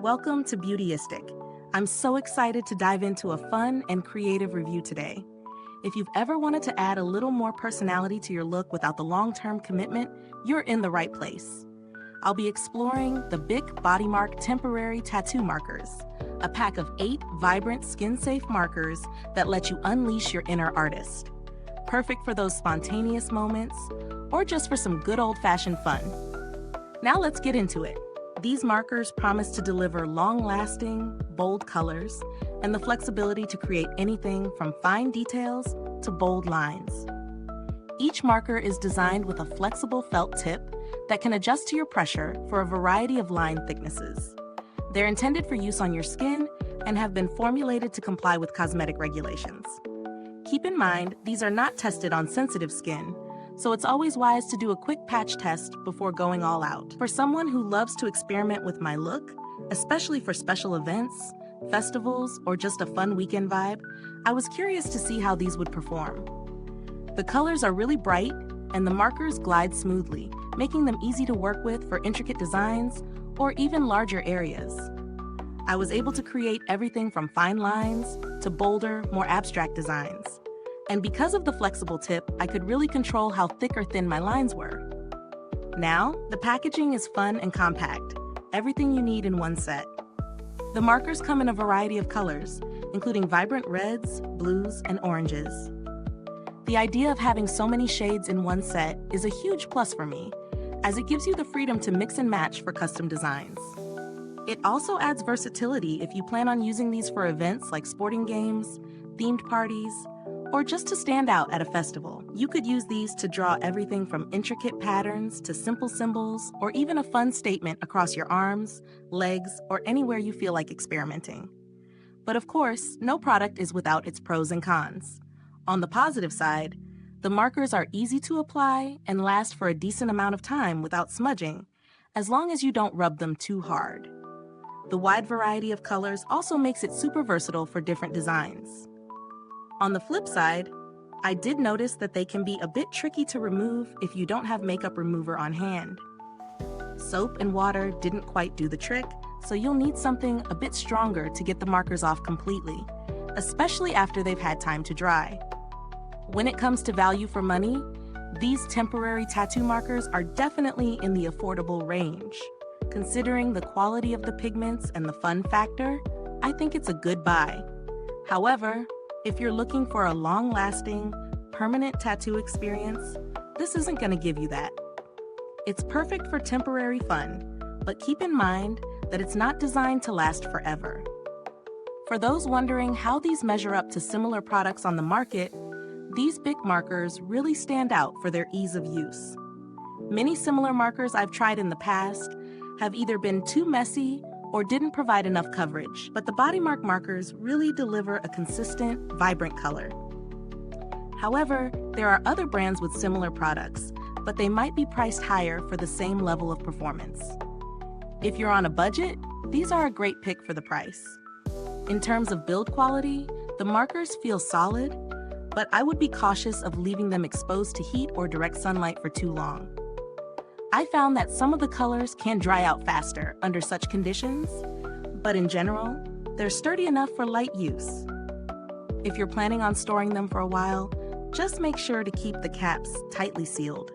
Welcome to Beautyistic. I'm so excited to dive into a fun and creative review today. If you've ever wanted to add a little more personality to your look without the long-term commitment, you're in the right place. I'll be exploring the BIC BodyMark Temporary Tattoo Markers, a pack of 8 vibrant skin-safe markers that let you unleash your inner artist. Perfect for those spontaneous moments, or just for some good old-fashioned fun. Now let's get into it. These markers promise to deliver long-lasting, bold colors and the flexibility to create anything from fine details to bold lines. Each marker is designed with a flexible felt tip that can adjust to your pressure for a variety of line thicknesses. They're intended for use on your skin and have been formulated to comply with cosmetic regulations. Keep in mind, these are not tested on sensitive skin, so it's always wise to do a quick patch test before going all out. For someone who loves to experiment with my look, especially for special events, festivals, or just a fun weekend vibe, I was curious to see how these would perform. The colors are really bright, and the markers glide smoothly, making them easy to work with for intricate designs or even larger areas. I was able to create everything from fine lines to bolder, more abstract designs. And because of the flexible tip, I could really control how thick or thin my lines were. Now, the packaging is fun and compact, everything you need in one set. The markers come in a variety of colors, including vibrant reds, blues, and oranges. The idea of having so many shades in one set is a huge plus for me, as it gives you the freedom to mix and match for custom designs. It also adds versatility if you plan on using these for events like sporting games, themed parties, or just to stand out at a festival. You could use these to draw everything from intricate patterns to simple symbols, or even a fun statement across your arms, legs, or anywhere you feel like experimenting. But of course, no product is without its pros and cons. On the positive side, the markers are easy to apply and last for a decent amount of time without smudging, as long as you don't rub them too hard. The wide variety of colors also makes it super versatile for different designs. On the flip side, I did notice that they can be a bit tricky to remove if you don't have makeup remover on hand. Soap and water didn't quite do the trick, so you'll need something a bit stronger to get the markers off completely, especially after they've had time to dry. When it comes to value for money, these temporary tattoo markers are definitely in the affordable range. Considering the quality of the pigments and the fun factor, I think it's a good buy. However, if you're looking for a long-lasting, permanent tattoo experience, this isn't going to give you that. It's perfect for temporary fun, but keep in mind that it's not designed to last forever. For those wondering how these measure up to similar products on the market, these BIC markers really stand out for their ease of use. Many similar markers I've tried in the past have either been too messy or didn't provide enough coverage, but the BodyMark markers really deliver a consistent, vibrant color. However, there are other brands with similar products, but they might be priced higher for the same level of performance. If you're on a budget, these are a great pick for the price. In terms of build quality, the markers feel solid, but I would be cautious of leaving them exposed to heat or direct sunlight for too long. I found that some of the colors can dry out faster under such conditions, but in general, they're sturdy enough for light use. If you're planning on storing them for a while, just make sure to keep the caps tightly sealed.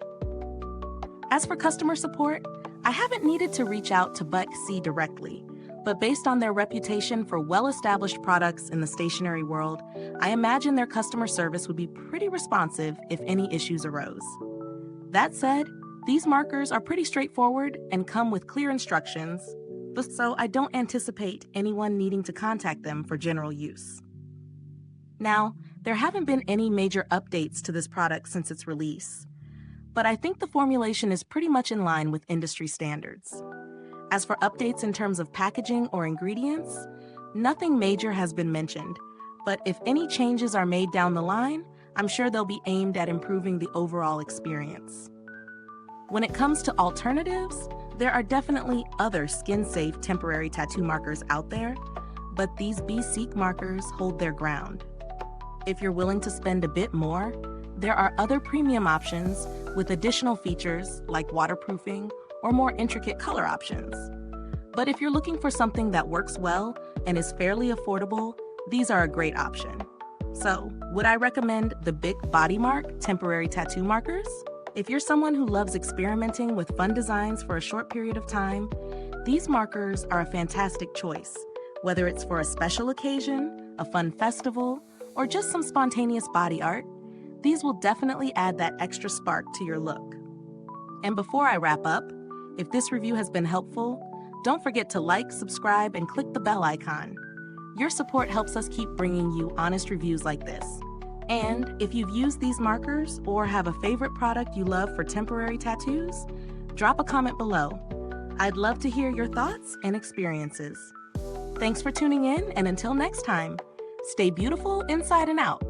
As for customer support, I haven't needed to reach out to BIC directly, but based on their reputation for well-established products in the stationery world, I imagine their customer service would be pretty responsive if any issues arose. That said, these markers are pretty straightforward and come with clear instructions, so I don't anticipate anyone needing to contact them for general use. Now, there haven't been any major updates to this product since its release, but I think the formulation is pretty much in line with industry standards. As for updates in terms of packaging or ingredients, nothing major has been mentioned, but if any changes are made down the line, I'm sure they'll be aimed at improving the overall experience. When it comes to alternatives, there are definitely other skin-safe temporary tattoo markers out there, but these BIC markers hold their ground. If you're willing to spend a bit more, there are other premium options with additional features like waterproofing or more intricate color options. But if you're looking for something that works well and is fairly affordable, these are a great option. So, would I recommend the BIC BodyMark temporary tattoo markers? If you're someone who loves experimenting with fun designs for a short period of time, these markers are a fantastic choice. Whether it's for a special occasion, a fun festival, or just some spontaneous body art, these will definitely add that extra spark to your look. And before I wrap up, if this review has been helpful, don't forget to like, subscribe, and click the bell icon. Your support helps us keep bringing you honest reviews like this. And if you've used these markers or have a favorite product you love for temporary tattoos, drop a comment below. I'd love to hear your thoughts and experiences. Thanks for tuning in, and until next time, stay beautiful inside and out.